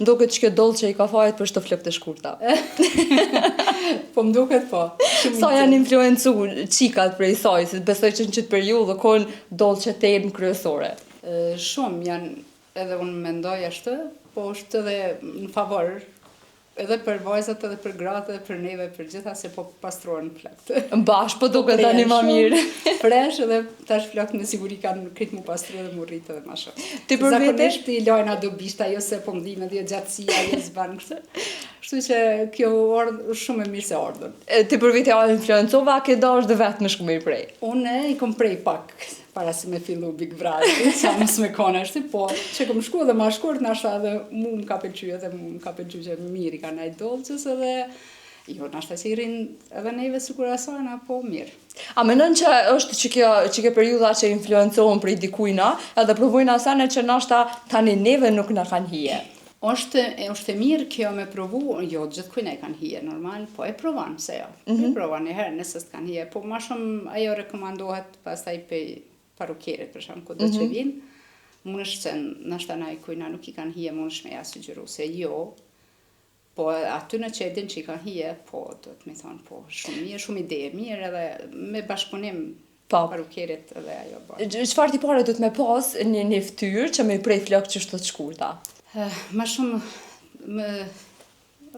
ndoket që kjo dolce i ka fajt për shto flok të shkurta. Po m'duket po. Sa janë influencu qikat prej saj, se besoj që në qëtë periudhë konë dolce temë kryesore. Shumë janë, edhe unë mendoj ashtë, po është edhe në favor, edhe për vajzat, edhe për gratë, edhe për neve, për gjitha, se po pastruan flakt. Bash, po duket tani ma mirë. Fresh, edhe tash flakt me siguri kanë kritë mu pastru dhe mu rritë edhe ma shumë. Ti për vete? Zakonisht i lajna do bishta, jo se po mdhime dhe gjatësia, jo zbanë kështë. Kështu që kjo është shumë e mirë se ardhën. Ti për vete a influencova, ke dash dhe vetë më shku me i prej? Unë i kom prej pak, para se me fillu Big Brother, sa mos me kone është, po që kom shku edhe ma shkurt, nashta edhe mu më ka pëlqy, edhe mu më ka pëlqy që mirë i ka najtë dolcës edhe, jo, nashta që i rinë edhe neve sikur asajna, po mirë. A menon që është që kjo periudha që influencohen prej dikujna, edhe provojnë asane që nashta tani neve nuk na kanë hije? është e mirë kjo me provu, jo, gjithë kujna e kanë hije, normal, po e provan, pse jo. E provan e herë nëse s'kan hije, po ma shumë ajo rekomandohet pastaj pe parukerit, për shumë, këtë që vinë, mund është që nështë anaj kujna nuk i kanë hije, mund është me ja sugjeru se jo, po aty në që e din që i kanë hije, po, do të me thonë, po, shumë mirë, shumë ide mirë, edhe me bashkëpunim parukerit edhe ajo bërë. Çfarë tipare do të me pas një ftyrë që me prej flok që shtë të shkurta? Ma shumë më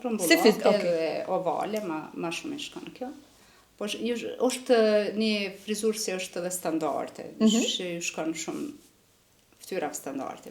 rumbullate dhe ovale, ma shumë i shkon kjo. Po është një frizurë si është edhe standarte, që shkon shumë ftyra standarte.